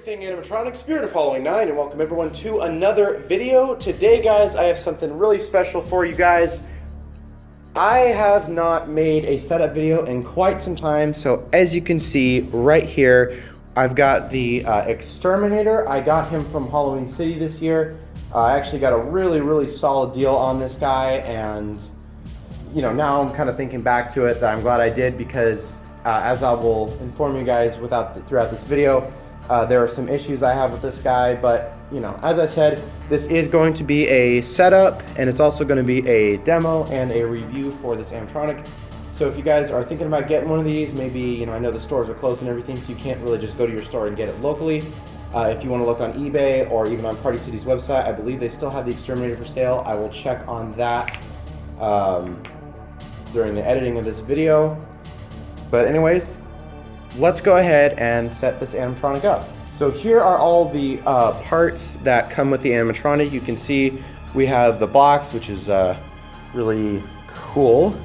King Animatronic, Spirit of Halloween 9, and welcome everyone to another video. Today, guys, I have something really special for you guys. I have not made a setup video in quite some time, so as you can see right here, I've got the Exterminator. I got him from Halloween City this year. I actually got a really solid deal on this guy, and you know, now I'm kind of thinking back to it that I'm glad I did, because as I will inform you guys throughout this video, there are some issues I have with this guy, but you know, as I said, this is going to be a setup, and it's also going to be a demo and a review for this animatronic. So if you guys are thinking about getting one of these, maybe, you know, I know the stores are closed and everything, so you can't really just go to your store and get it locally. If you want to look on eBay or even on Party City's website, I believe they still have the Exterminator for sale. I will check on that during the editing of this video. But anyways, let's go ahead and set this animatronic up. So here are all the parts that come with the animatronic. You can see we have the box, which is really cool.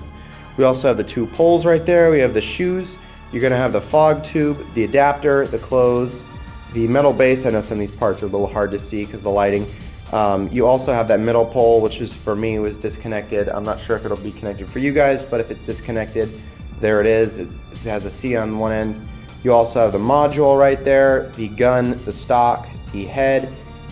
We also have the two poles right there. We have the shoes. You're gonna have the fog tube, the adapter, the clothes, the metal base. I know some of these parts are a little hard to see because of the lighting. You also have that middle pole, which is, for me, was disconnected. I'm not sure if it'll be connected for you guys, but if it's disconnected, there it is. It has a C on one end. You also have the module right there, the gun, the stock, the head,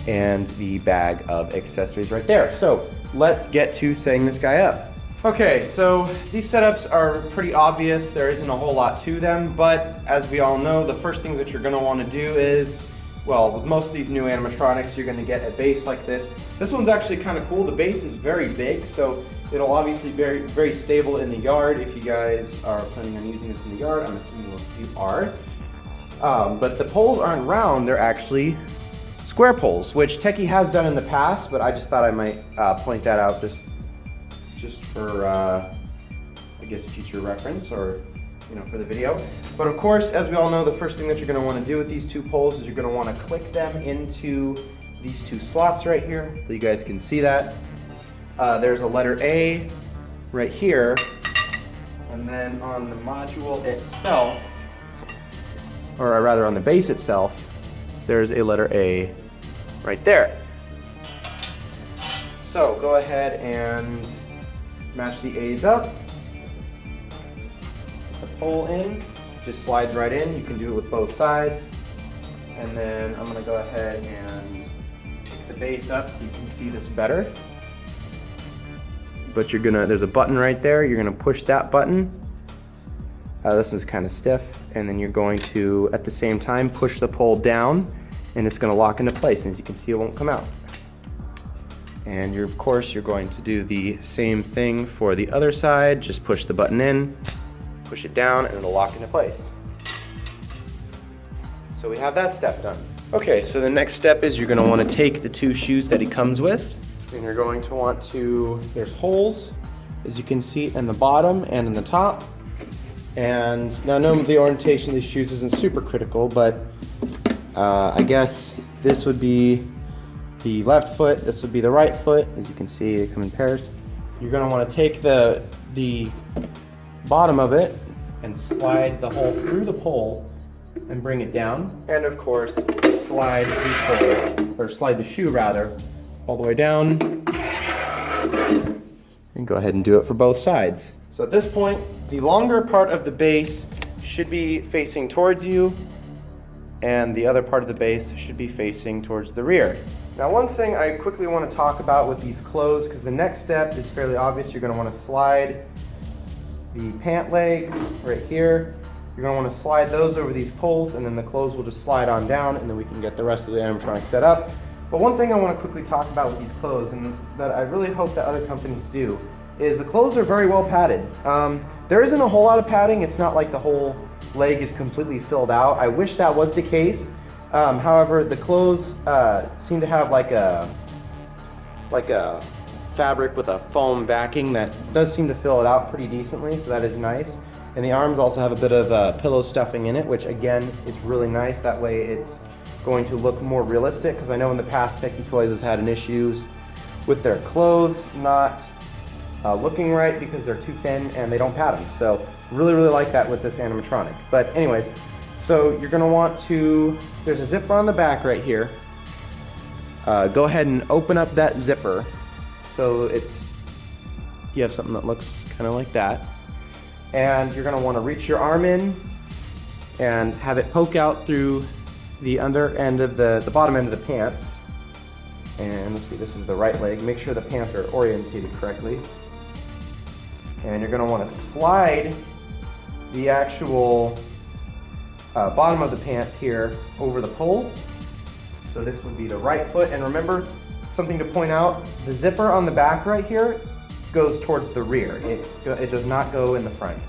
and the bag of accessories right there. So let's get to setting this guy up. Okay, so these setups are pretty obvious. There isn't a whole lot to them, but as we all know, the first thing that you're gonna wanna do is, well, with most of these new animatronics, you're gonna get a base like this. This one's actually kind of cool. The base is very big, so it'll obviously be very stable in the yard if you guys are planning on using this in the yard. I'm assuming most of you are. But the poles aren't round, they're actually square poles, which Techie has done in the past, but I just thought I might point that out just for, I guess, future reference, or you know, for the video. But of course, as we all know, the first thing that you're gonna wanna do with these two poles is you're gonna wanna click them into these two slots right here, so you guys can see that. There's a letter A right here, and then on the module itself, or rather on the base itself, there's a letter A right there. So go ahead and match the A's up. Put the pole in, just slides right in. You can do it with both sides. And then I'm gonna go ahead and pick the base up so you can see this better. But there's a button right there. You're gonna push that button. This is kind of stiff. And then you're going to, at the same time, push the pole down, and it's gonna lock into place. And as you can see, it won't come out. And of course, you're going to do the same thing for the other side. Just push the button in, push it down, and it'll lock into place. So we have that step done. Okay, so the next step is you're gonna wanna take the two shoes that he comes with, and you're going to want to, there's holes, as you can see, in the bottom and in the top. And now I know the orientation of these shoes isn't super critical, but I guess this would be the left foot, this would be the right foot. As you can see, they come in pairs. You're gonna wanna take the bottom of it and slide the hole through the pole and bring it down. And of course, slide the shoe rather, all the way down. And go ahead and do it for both sides. So at this point, the longer part of the base should be facing towards you, and the other part of the base should be facing towards the rear. Now, one thing I quickly want to talk about with these clothes, because the next step is fairly obvious. You're going to want to slide the pant legs right here. You're going to want to slide those over these poles, and then the clothes will just slide on down, and then we can get the rest of the animatronic set up. But one thing I want to quickly talk about with these clothes, and that I really hope that other companies do, is the clothes are very well padded. There isn't a whole lot of padding. It's not like the whole leg is completely filled out. I wish that was the case. However, the clothes seem to have like a fabric with a foam backing that does seem to fill it out pretty decently, so that is nice. And the arms also have a bit of pillow stuffing in it, which again is really nice. That way it's going to look more realistic, because I know in the past Techie Toys has had issues with their clothes not looking right because they're too thin and they don't pad them. So really like that with this animatronic. But anyways, so So you're gonna want to, there's a zipper on the back right here. Go ahead and open up that zipper. So you have something that looks kind of like that. And you're gonna wanna reach your arm in and have it poke out through the under end of the bottom end of the pants. And let's see, this is the right leg. Make sure the pants are orientated correctly. And you're gonna wanna slide the actual bottom of the pants here over the pole. So this would be the right foot. And remember, something to point out, the zipper on the back right here goes towards the rear. It does not go in the front.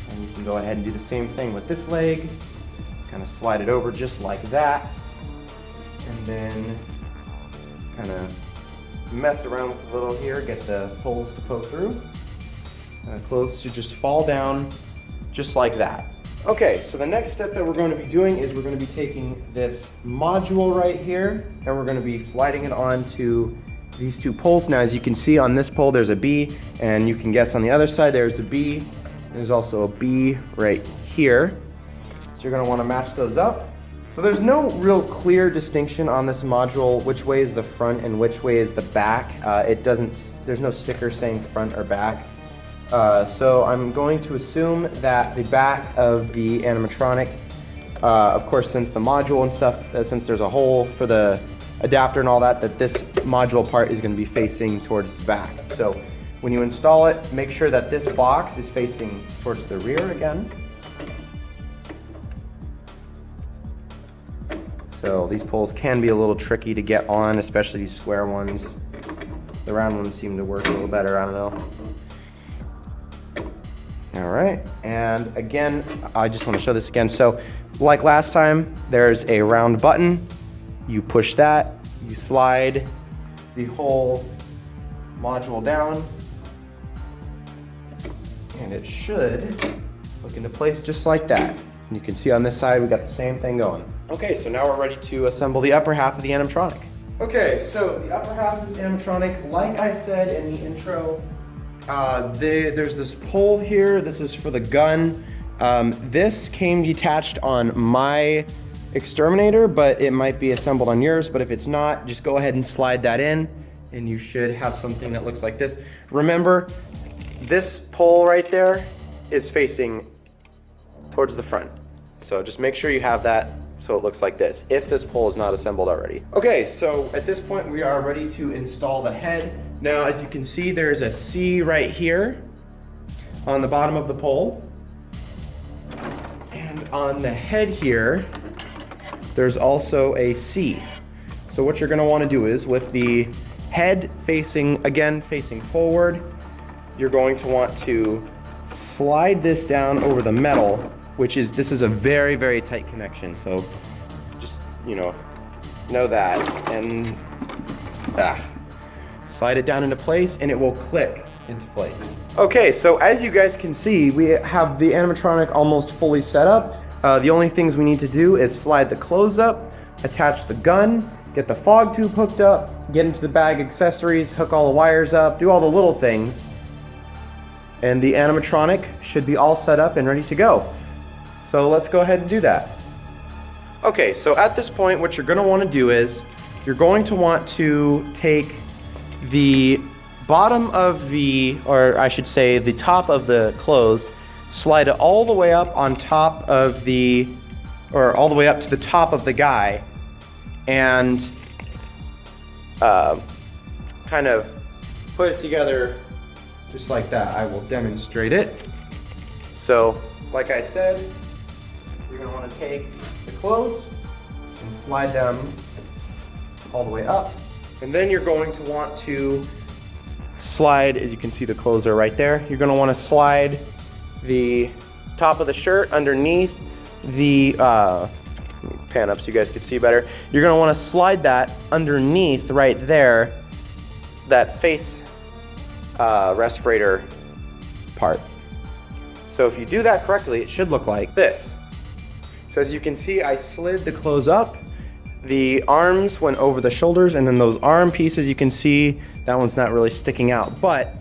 And you can go ahead and do the same thing with this leg. Kind of slide it over just like that. And then kind of mess around with a little here, get the poles to poke through. And the clothes should just fall down just like that. Okay, so the next step that we're going to be doing is we're going to be taking this module right here and we're going to be sliding it onto these two poles. Now, as you can see on this pole, there's a B, and you can guess on the other side, there's a B. There's also a B right here. So you're going to want to match those up. So there's no real clear distinction on this module, which way is the front and which way is the back. There's no sticker saying front or back. So I'm going to assume that the back of the animatronic, of course, since the module and stuff, since there's a hole for the adapter and all that, that this module part is going to be facing towards the back. So when you install it, make sure that this box is facing towards the rear again. So these poles can be a little tricky to get on, especially these square ones. The round ones seem to work a little better, I don't know. All right, and again, I just want to show this again. So like last time, there's a round button. You push that, you slide the whole module down, and it should look into place just like that. And you can see on this side, we got the same thing going. Okay, so now we're ready to assemble the upper half of the animatronic. Okay, so the upper half of the animatronic, like I said in the intro, there's this pole here. This is for the gun. This came detached on my Exterminator, but it might be assembled on yours. But if it's not, just go ahead and slide that in, and you should have something that looks like this. Remember, this pole right there is facing towards the front. So just make sure you have that so it looks like this, if this pole is not assembled already. Okay, so at this point we are ready to install the head. Now, as you can see, there's a C right here on the bottom of the pole. And on the head here, there's also a C. So what you're gonna wanna do is, with the head facing forward, you're going to want to slide this down over the metal, this is a very, very tight connection. So just, know that, and slide it down into place, and it will click into place. Okay, so as you guys can see, we have the animatronic almost fully set up. The only things we need to do is slide the clothes up, attach the gun, get the fog tube hooked up, get into the bag accessories, hook all the wires up, do all the little things, and the animatronic should be all set up and ready to go. So let's go ahead and do that. Okay, so at this point, what you're gonna wanna do is, you're going to want to take the bottom of or I should say the top of the clothes, slide it all the way up on top of all the way up to the top of the guy, and kind of put it together just like that. I will demonstrate it. So, like I said, you're gonna wanna take the clothes and slide them all the way up. And then you're going to want to slide, as you can see, the clothes are right there. You're gonna wanna slide the top of the shirt underneath the, let me pan up so you guys can see better. You're gonna wanna slide that underneath right there, that face respirator part. So if you do that correctly, it should look like this. So as you can see, I slid the clothes up, the arms went over the shoulders, and then those arm pieces, you can see, that one's not really sticking out, but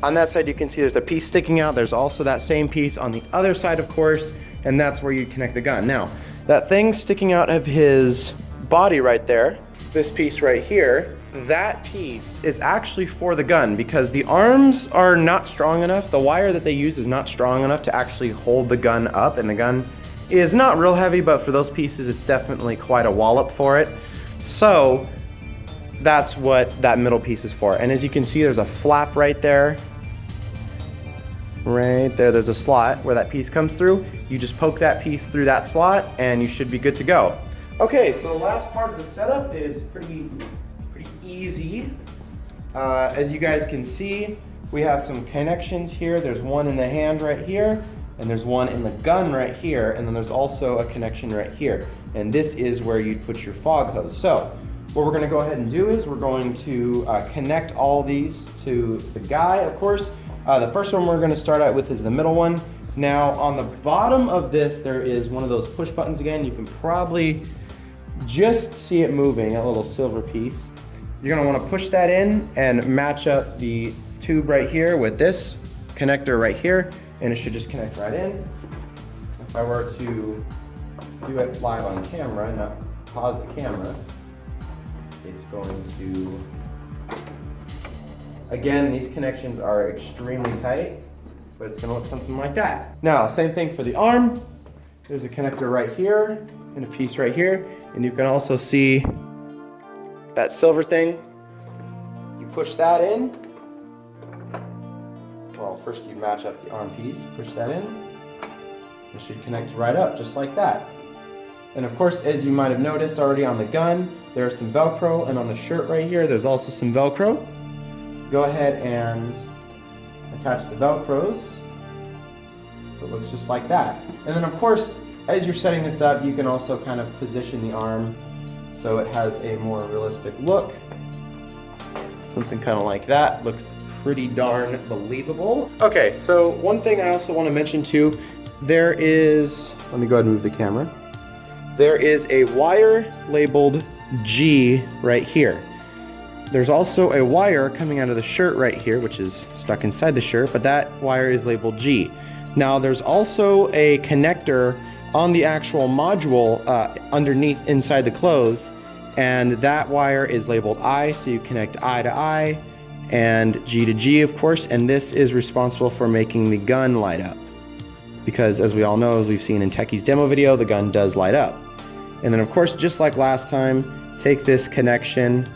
on that side you can see there's a piece sticking out. There's also that same piece on the other side, of course. and that's where you connect the gun. Now, that thing sticking out of his body right there, this piece right here, that piece is actually for the gun because the arms are not strong enough. The wire that they use is not strong enough to actually hold the gun up, and the gun is not real heavy, but for those pieces, it's definitely quite a wallop for it. So that's what that middle piece is for. And as you can see, there's a flap right there. Right there, there's a slot where that piece comes through. You just poke that piece through that slot and you should be good to go. Okay, so the last part of the setup is pretty easy. As you guys can see, we have some connections here. There's one in the hand right here, and there's one in the gun right here, and then there's also a connection right here. And this is where you'd put your fog hose. So what we're gonna go ahead and do is we're going to connect all these to the guy, of course. The first one we're gonna start out with is the middle one. Now on the bottom of this, there is one of those push buttons again. You can probably just see it moving, a little silver piece. You're gonna wanna push that in and match up the tube right here with this connector right here, and it should just connect right in. If I were to do it live on camera and not pause the camera, it's going to, again, these connections are extremely tight, but it's gonna look something like that. Now, same thing for the arm. There's a connector right here and a piece right here, and you can also see that silver thing. You push that in. Well, first you match up the arm piece, push that in. It should connect right up, just like that. And of course, as you might have noticed already on the gun, there's some Velcro, and on the shirt right here, there's also some Velcro. Go ahead and attach the Velcros. So it looks just like that. And then of course, as you're setting this up, you can also kind of position the arm so it has a more realistic look. Something kind of like that. Looks pretty darn believable. Okay, so one thing I also want to mention too, there is, let me go ahead and move the camera. There is a wire labeled G right here. There's also a wire coming out of the shirt right here, which is stuck inside the shirt, but that wire is labeled G. Now there's also a connector on the actual module underneath inside the clothes, and that wire is labeled I, so you connect I to I and G to G, of course, and this is responsible for making the gun light up. Because as we all know, as we've seen in Techie's demo video, the gun does light up. And then of course, just like last time, take this connection,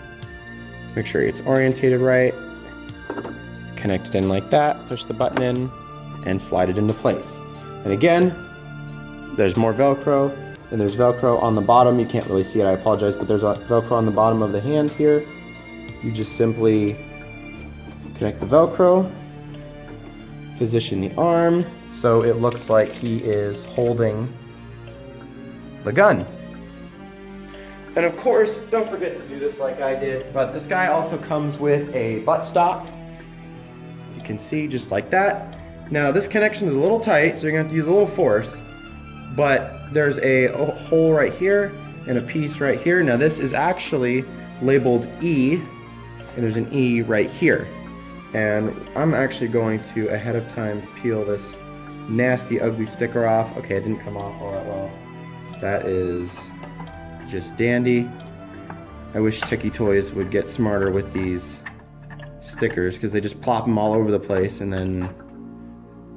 make sure it's orientated right, connect it in like that, push the button in, and slide it into place. And again, there's more Velcro, and there's Velcro on the bottom. You can't really see it, I apologize, but there's a Velcro on the bottom of the hand here. You just simply connect the Velcro, position the arm, so it looks like he is holding the gun. And of course, don't forget to do this like I did, but this guy also comes with a buttstock, as you can see, just like that. Now this connection is a little tight, so you're gonna have to use a little force, but there's a hole right here and a piece right here. Now this is actually labeled E, and there's an E right here. And I'm actually going to, ahead of time, peel this nasty, ugly sticker off. Okay, it didn't come off all that well. That is just dandy. I wish Techie Toys would get smarter with these stickers, because they just plop them all over the place and then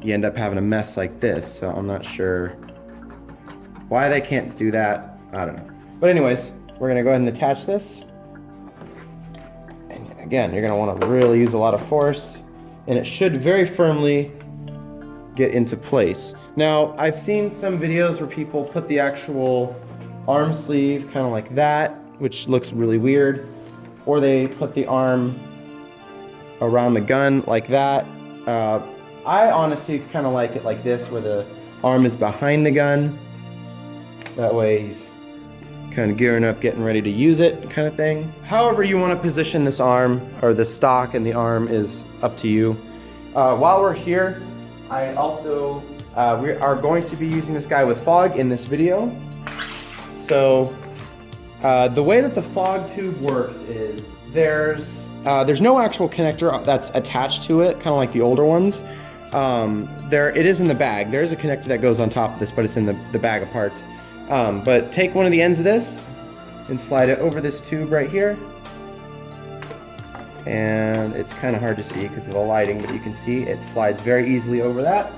you end up having a mess like this. So I'm not sure why they can't do that. I don't know. But anyways, we're gonna go ahead and attach this. And again, you're gonna wanna really use a lot of force, and it should very firmly get into place. Now, I've seen some videos where people put the actual arm sleeve kind of like that, which looks really weird, or they put the arm around the gun like that. I honestly kind of like it like this, where the arm is behind the gun. That way he's kind of gearing up, getting ready to use it, kind of thing. However you want to position this arm, or the stock and the arm, is up to you. While we're here, I also, we are going to be using this guy with fog in this video. So the way that the fog tube works is there's no actual connector that's attached to it, kind of like the older ones. it is in the bag. There is a connector that goes on top of this, but it's in the bag of parts. But take one of the ends of this and slide it over this tube right here. And it's kind of hard to see because of the lighting, but you can see it slides very easily over that.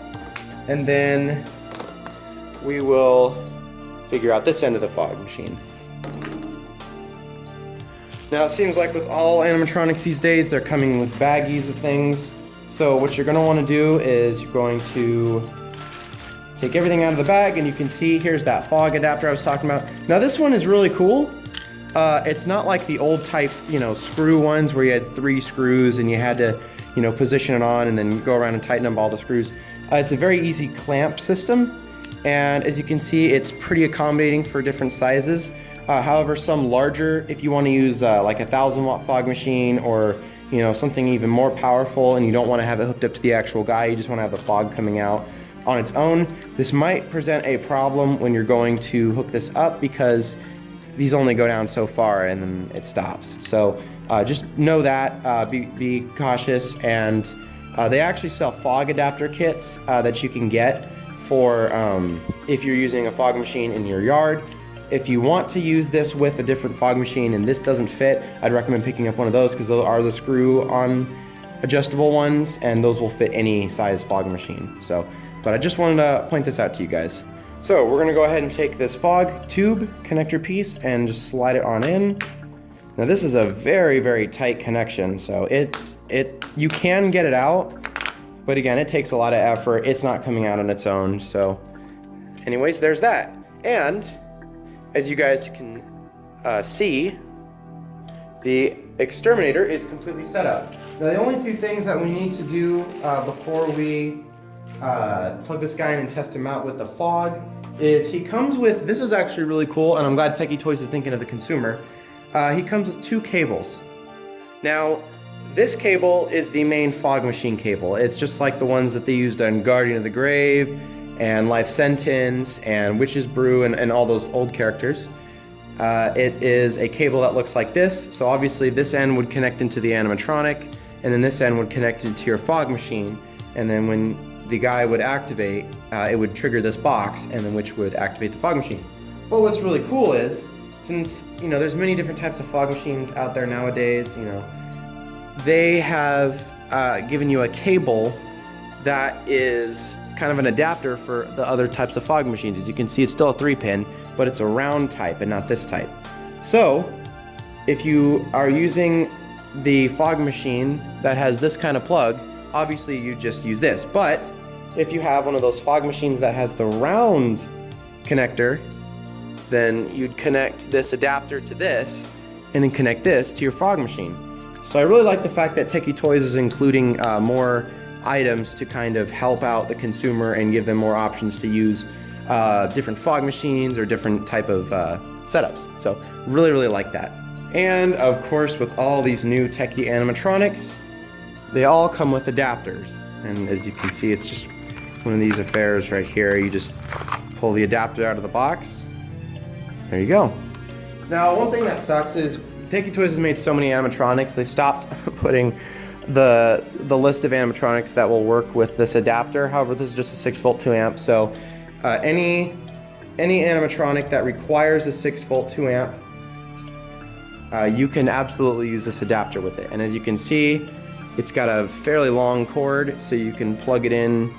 And then we will figure out this end of the fog machine. Now it seems like with all animatronics these days, they're coming with baggies of things. So what you're going to want to do is you're going to take everything out of the bag, and you can see here's that fog adapter I was talking about. Now this one is really cool. It's not like the old type, screw ones where you had 3 screws and you had to, position it on and then go around and tighten up all the screws. It's a very easy clamp system, and as you can see, it's pretty accommodating for different sizes. However, some larger, if you want to use like a 1,000-watt fog machine or something even more powerful, and you don't want to have it hooked up to the actual guy, you just want to have the fog coming out on its own. This might present a problem when you're going to hook this up because these only go down so far and then it stops. So just know that, be cautious, and they actually sell fog adapter kits that you can get for if you're using a fog machine in your yard. If you want to use this with a different fog machine and this doesn't fit, I'd recommend picking up one of those because those are the screw-on adjustable ones, and those will fit any size fog machine. But I just wanted to point this out to you guys. So we're gonna go ahead and take this fog tube connector piece and just slide it on in. Now this is a very, very tight connection, so you can get it out, but again, it takes a lot of effort. It's not coming out on its own. So anyways, there's that. And as you guys can see, the Exterminator is completely set up. Now the only 2 things that we need to do before we plug this guy in and test him out with the fog is he comes with, this is actually really cool, and I'm glad Techie Toys is thinking of the consumer. He comes with 2 cables. Now, this cable is the main fog machine cable. It's just like the ones that they used on Guardian of the Grave and Life Sentence and Witch's Brew and all those old characters. It is a cable that looks like this. So obviously this end would connect into the animatronic, and then this end would connect into your fog machine. And then when the guy would activate, it would trigger this box, and then which would activate the fog machine. But what's really cool is, since there's many different types of fog machines out there nowadays, they have given you a cable that is kind of an adapter for the other types of fog machines. As you can see, it's still a 3-pin, but it's a round type and not this type. So if you are using the fog machine that has this kind of plug, obviously you just use this. But if you have one of those fog machines that has the round connector, then you'd connect this adapter to this and then connect this to your fog machine. So I really like the fact that Techie Toys is including more items to kind of help out the consumer and give them more options to use different fog machines or different type of setups. So really, really like that. And of course, with all these new Techie animatronics, they all come with adapters. And as you can see, it's just one of these affairs right here. You just pull the adapter out of the box. There you go. Now, one thing that sucks is Techie Toys has made so many animatronics, they stopped putting the list of animatronics that will work with this adapter. However, this is just a 6-volt 2-amp, so any animatronic that requires a 6-volt 2-amp, you can absolutely use this adapter with it. And as you can see, it's got a fairly long cord, so you can plug it in.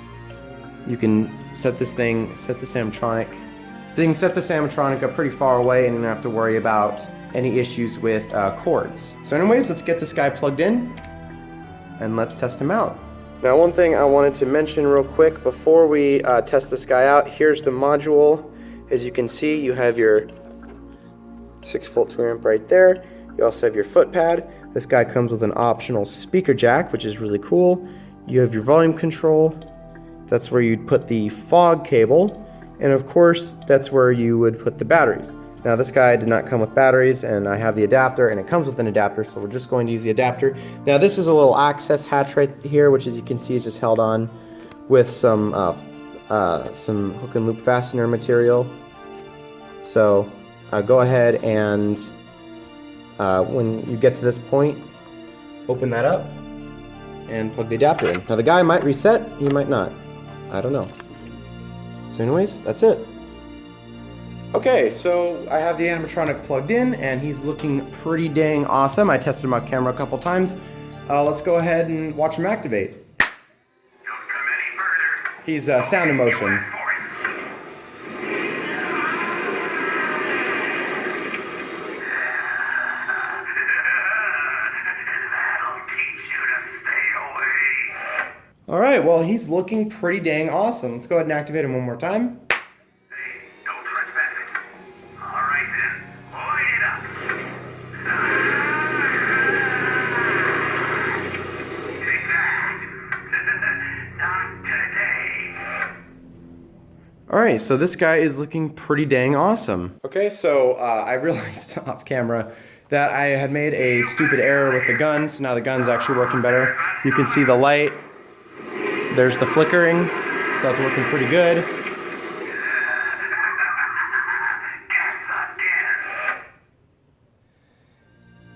You can set this animatronic. So you can set this animatronic up pretty far away and you don't have to worry about any issues with cords. So anyways, let's get this guy plugged in and let's test him out. Now, one thing I wanted to mention real quick before we test this guy out, here's the module. As you can see, you have your 6-volt 2-amp right there. You also have your foot pad. This guy comes with an optional speaker jack, which is really cool. You have your volume control. That's where you'd put the fog cable. And of course, that's where you would put the batteries. Now, this guy did not come with batteries, and I have the adapter, and it comes with an adapter, so we're just going to use the adapter. Now, this is a little access hatch right here, which, as you can see, is just held on with some hook and loop fastener material. So go ahead and when you get to this point, open that up, and plug the adapter in. Now the guy might reset, he might not. I don't know. So anyways, that's it. Okay, so I have the animatronic plugged in and he's looking pretty dang awesome. I tested him on camera a couple times. Let's go ahead and watch him activate. Don't come any further. He's sound and motion. Alright, well he's looking pretty dang awesome. Let's go ahead and activate him one more time. Hey, no trespassing. Alright then, light it up. Take that. Not today. Alright, so this guy is looking pretty dang awesome. Okay, so I realized off camera that I had made a stupid error with the gun, so now the gun's actually working better. You can see the light. There's the flickering, so that's working pretty good.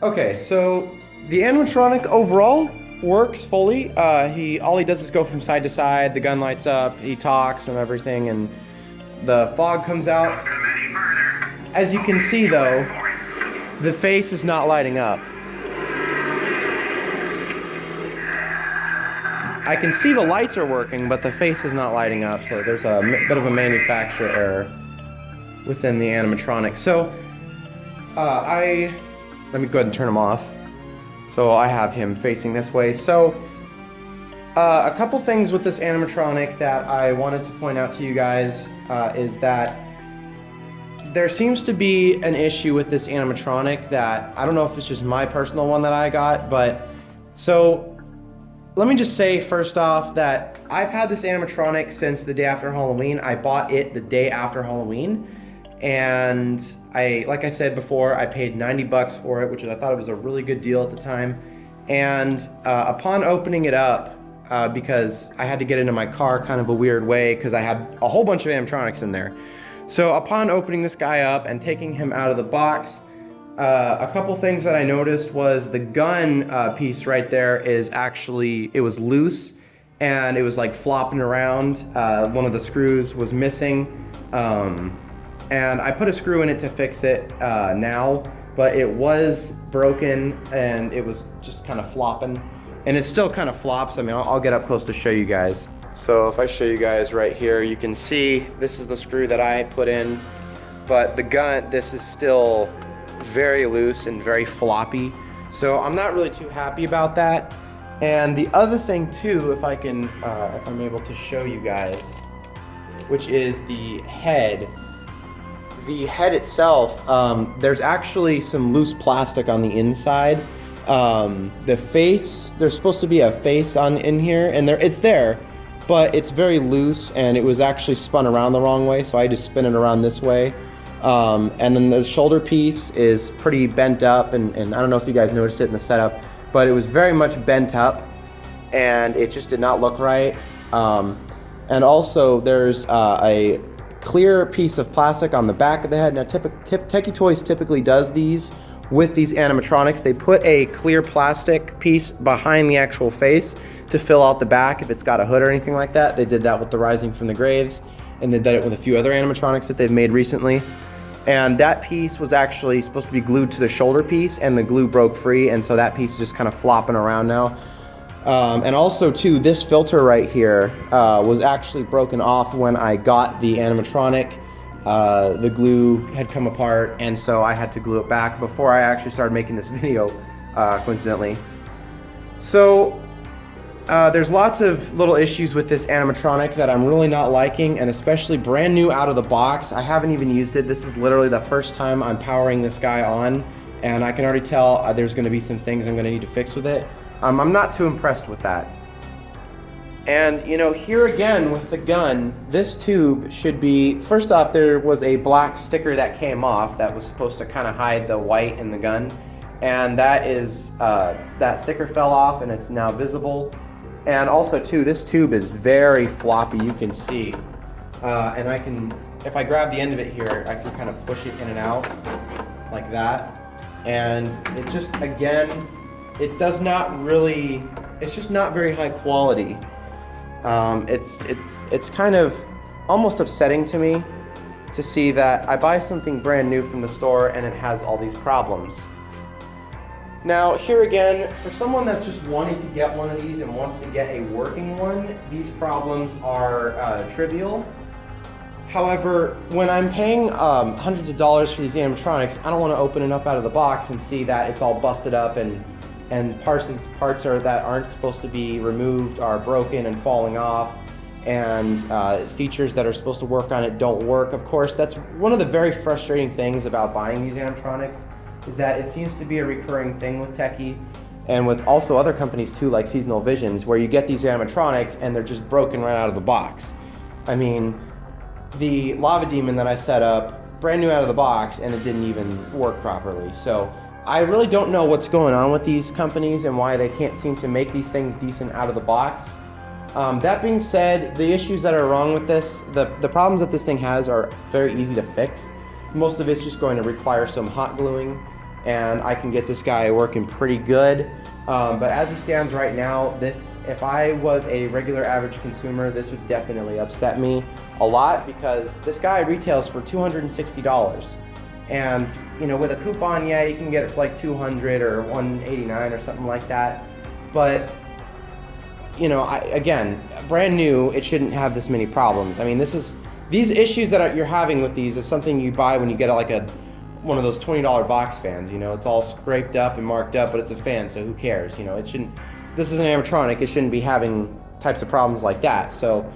Okay, so the animatronic overall works fully. All he does is go from side to side, the gun lights up, he talks and everything, and the fog comes out. As you can see though, the face is not lighting up. I can see the lights are working, but the face is not lighting up, so there's a bit of a manufacturer error within the animatronic. So, let me go ahead and turn him off. So I have him facing this way. So, a couple things with this animatronic that I wanted to point out to you guys is that there seems to be an issue with this animatronic that, I don't know if it's just my personal one that I got, but, so, let me just say first off that I've had this animatronic since the day after Halloween. I bought it the day after Halloween, and like I said before, I paid 90 bucks for it, which I thought it was a really good deal at the time. And upon opening it up, because I had to get into my car kind of a weird way because I had a whole bunch of animatronics in there. So upon opening this guy up and taking him out of the box, a couple things that I noticed was the gun piece right there is actually, it was loose and it was like flopping around. One of the screws was missing, and I put a screw in it to fix it now, but it was broken and it was just kind of flopping, and it still kind of flops. I mean, I'll get up close to show you guys. So if I show you guys right here, you can see this is the screw that I put in, but the gun, this is still very loose and very floppy, so I'm not really too happy about that. And the other thing too, if I'm able to show you guys, which is the head. The head itself, there's actually some loose plastic on the inside. The face, there's supposed to be a face in here, and it's there, but it's very loose, and it was actually spun around the wrong way, so I just spin it around this way. And then the shoulder piece is pretty bent up, and I don't know if you guys noticed it in the setup, but it was very much bent up, and it just did not look right. And also there's a clear piece of plastic on the back of the head. Now Techie Toys typically does these with these animatronics. They put a clear plastic piece behind the actual face to fill out the back if it's got a hood or anything like that. They did that with the Rising from the Graves, and they did it with a few other animatronics that they've made recently. And that piece was actually supposed to be glued to the shoulder piece, and the glue broke free, and so that piece is just kind of flopping around now. And also too, this filter right here was actually broken off when I got the animatronic. The glue had come apart, and so I had to glue it back before I actually started making this video, coincidentally. So there's lots of little issues with this animatronic that I'm really not liking, and especially brand new out of the box. I haven't even used it. This is literally the first time I'm powering this guy on, and I can already tell there's going to be some things I'm going to need to fix with it. I'm not too impressed with that. And you know, here again with the gun, this tube should be, first off, there was a black sticker that came off that was supposed to kind of hide the white in the gun, and that is that sticker fell off and it's now visible. And also too, this tube is very floppy, you can see. And I can, if I grab the end of it here, I can kind of push it in and out like that. And it just, again, it does not really it's just not very high quality. It's kind of almost upsetting to me to see that I buy something brand new from the store and it has all these problems. Now, here again, for someone that's just wanting to get one of these and wants to get a working one, these problems are trivial. However, when I'm paying hundreds of dollars for these animatronics, I don't want to open it up out of the box and see that it's all busted up and parts that aren't supposed to be removed are broken and falling off, and features that are supposed to work on it don't work. Of course, that's one of the very frustrating things about buying these animatronics, is that it seems to be a recurring thing with Techie and with also other companies too, like Seasonal Visions, where you get these animatronics and they're just broken right out of the box. I mean, the Lava Demon that I set up, brand new out of the box, and it didn't even work properly. So I really don't know what's going on with these companies and why they can't seem to make these things decent out of the box. That being said, the issues that are wrong with this, the problems that this thing has are very easy to fix. Most of it's just going to require some hot gluing, and I can get this guy working pretty good. But as he stands right now, if I was a regular average consumer, this would definitely upset me a lot, because this guy retails for $260. And you know, with a coupon, yeah, you can get it for like $200 or $189 or something like that. But you know, again, brand new, it shouldn't have this many problems. I mean, these issues that you're having with these is something you buy when you get one of those $20 box fans. You know, it's all scraped up and marked up, but it's a fan, so who cares? You know, this is an animatronic, it shouldn't be having types of problems like that. So,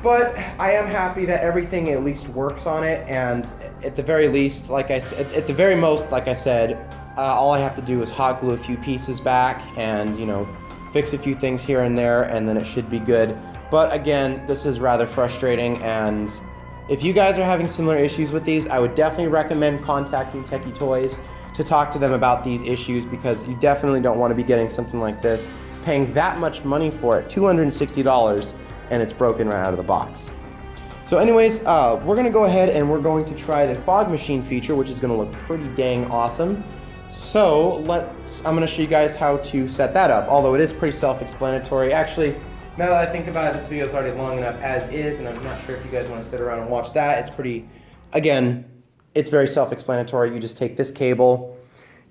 but I am happy that everything at least works on it, and at the very least, at the very most, like I said, all I have to do is hot glue a few pieces back and, you know, fix a few things here and there, and then it should be good. But again, this is rather frustrating, and if you guys are having similar issues with these, I would definitely recommend contacting Techie Toys to talk to them about these issues, because you definitely don't want to be getting something like this, paying that much money for it, $260, and it's broken right out of the box. So anyways, we're gonna go ahead and we're going to try the fog machine feature, which is gonna look pretty dang awesome. So I'm gonna show you guys how to set that up, although it is pretty self-explanatory. Actually, now that I think about it, this video is already long enough as is, and I'm not sure if you guys want to sit around and watch that. It's very self-explanatory. You just take this cable,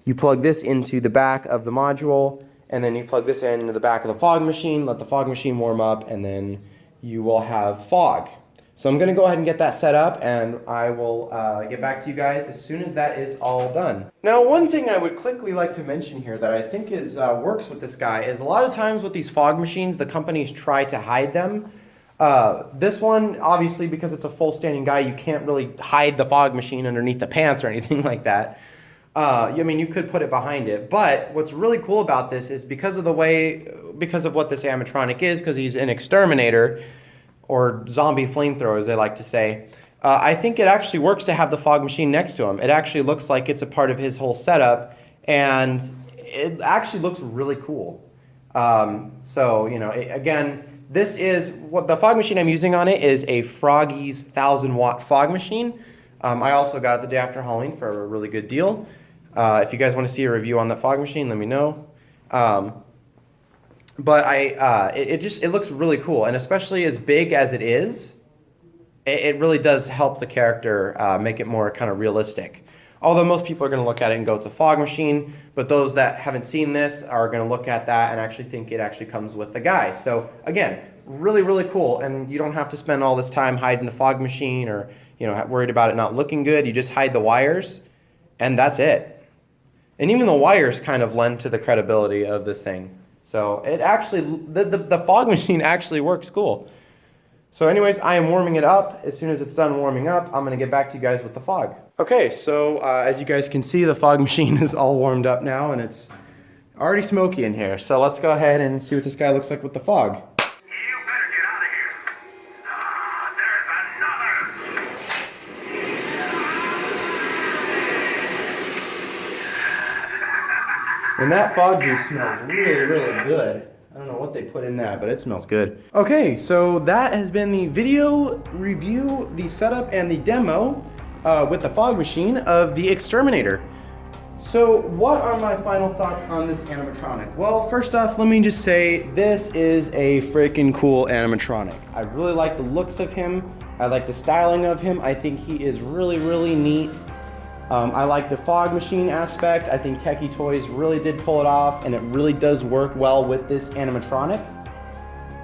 you plug this into the back of the module, and then you plug this into the back of the fog machine, let the fog machine warm up, and then you will have fog. So I'm gonna go ahead and get that set up, and I will get back to you guys as soon as that is all done. Now, one thing I would quickly like to mention here that I think works with this guy is a lot of times with these fog machines, the companies try to hide them. This one, obviously, because it's a full standing guy, you can't really hide the fog machine underneath the pants or anything like that. I mean, you could put it behind it, but what's really cool about this is because of what this animatronic is, because he's an exterminator, or zombie flamethrower, as they like to say, I think it actually works to have the fog machine next to him. It actually looks like it's a part of his whole setup, and it actually looks really cool. So, you know, again, this is what the fog machine I'm using on it is a Froggy's 1000-watt fog machine. I also got it the day after Halloween for a really good deal. If you guys want to see a review on the fog machine, let me know. But it looks really cool, and especially as big as it is, it really does help the character make it more kind of realistic. Although most people are going to look at it and go, it's a fog machine, but those that haven't seen this are going to look at that and actually think it actually comes with the guy. So again, really, really cool, and you don't have to spend all this time hiding the fog machine or, you know, worried about it not looking good. You just hide the wires, and that's it. And even the wires kind of lend to the credibility of this thing. So it actually, the fog machine actually works cool. So anyways, I am warming it up. As soon as it's done warming up, I'm going to get back to you guys with the fog. Okay, so as you guys can see, the fog machine is all warmed up now, and it's already smoky in here. So let's go ahead and see what this guy looks like with the fog. You better get out of here. There's another. And that fog juice smells really, really good. I don't know what they put in that, but it smells good. Okay, so that has been the video review, the setup, and the demo with the fog machine of the Exterminator. So what are my final thoughts on this animatronic? Well, first off, let me just say this is a freaking cool animatronic. I really like the looks of him. I like the styling of him. I think he is really, really neat. I like the fog machine aspect. I think Techie Toys really did pull it off, and it really does work well with this animatronic.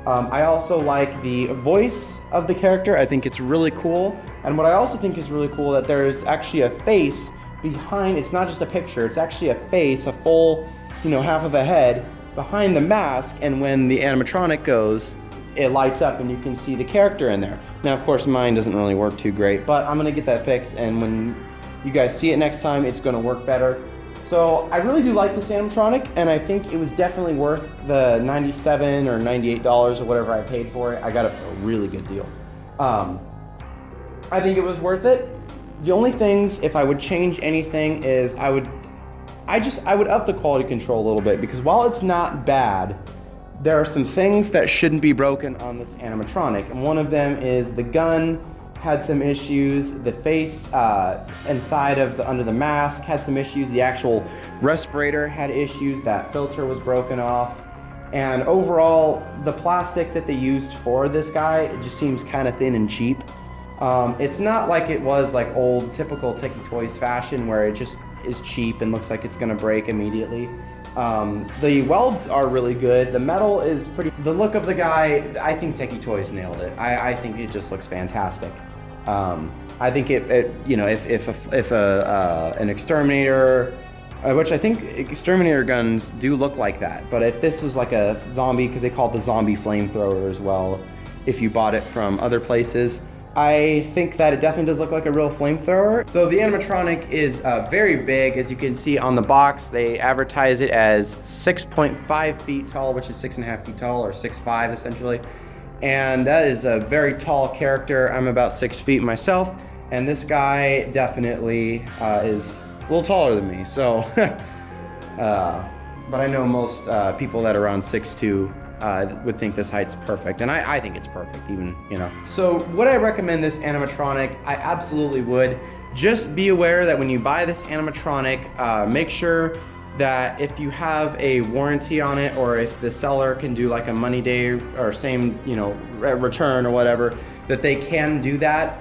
I also like the voice of the character. I think it's really cool. And what I also think is really cool that there is actually a face behind. It's not just a picture, it's actually a face, a full, half of a head behind the mask, and when the animatronic goes, it lights up and you can see the character in there. Now, of course, mine doesn't really work too great, but I'm gonna get that fixed, and when you guys see it next time, it's gonna work better. So I really do like this animatronic, and I think it was definitely worth the $97 or $98 or whatever I paid for it. I got it for a really good deal. I think it was worth it. The only things, if I would change anything, is I would up the quality control a little bit, because while it's not bad, there are some things that shouldn't be broken on this animatronic, and one of them is the gun had some issues, the face inside of under the mask had some issues, the actual respirator had issues, that filter was broken off, and overall the plastic that they used for this guy, it just seems kind of thin and cheap. It's not like it was like old typical Techie Toys fashion where it just is cheap and looks like it's gonna break immediately. The welds are really good. The metal is pretty. The look of the guy, I think Techie Toys nailed it. I think it just looks fantastic. I think if an exterminator, which I think exterminator guns do look like that, but if this was like a zombie, because they call it the zombie flamethrower as well, if you bought it from other places, I think that it definitely does look like a real flamethrower. So the animatronic is very big. As you can see on the box, they advertise it as 6.5 feet tall, which is 6.5 feet tall, or 6'5" essentially. And that is a very tall character. I'm about 6 feet myself, and this guy definitely is a little taller than me. So, but I know most people that are around 6'2" would think this height's perfect, and I think it's perfect, even, So would I recommend this animatronic? I absolutely would. Just be aware that when you buy this animatronic, make sure that if you have a warranty on it, or if the seller can do like a money day or same, return or whatever, that they can do that.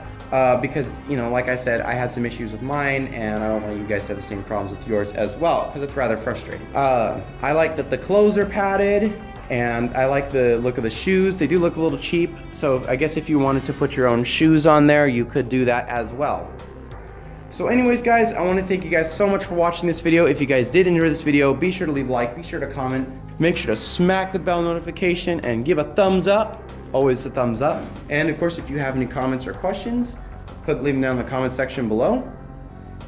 Because, like I said, I had some issues with mine, and I don't want you guys to have the same problems with yours as well, because it's rather frustrating. I like that the clothes are padded, and I like the look of the shoes. They do look a little cheap, so I guess if you wanted to put your own shoes on there, you could do that as well. So anyways, guys, I want to thank you guys so much for watching this video. If you guys did enjoy this video, be sure to leave a like, be sure to comment, make sure to smack the bell notification, and give a thumbs up. Always a thumbs up. And of course, if you have any comments or questions, leave them down in the comment section below.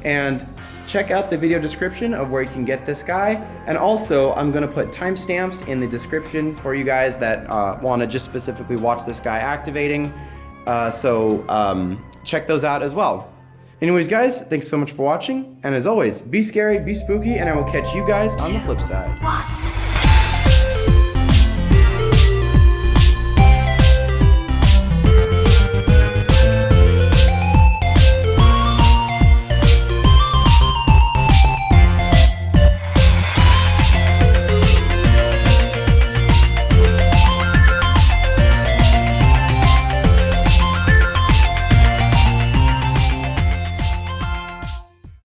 And check out the video description of where you can get this guy. And also, I'm gonna put timestamps in the description for you guys that wanna just specifically watch this guy activating. Check those out as well. Anyways, guys, thanks so much for watching. And as always, be scary, be spooky, and I will catch you guys on the flip side.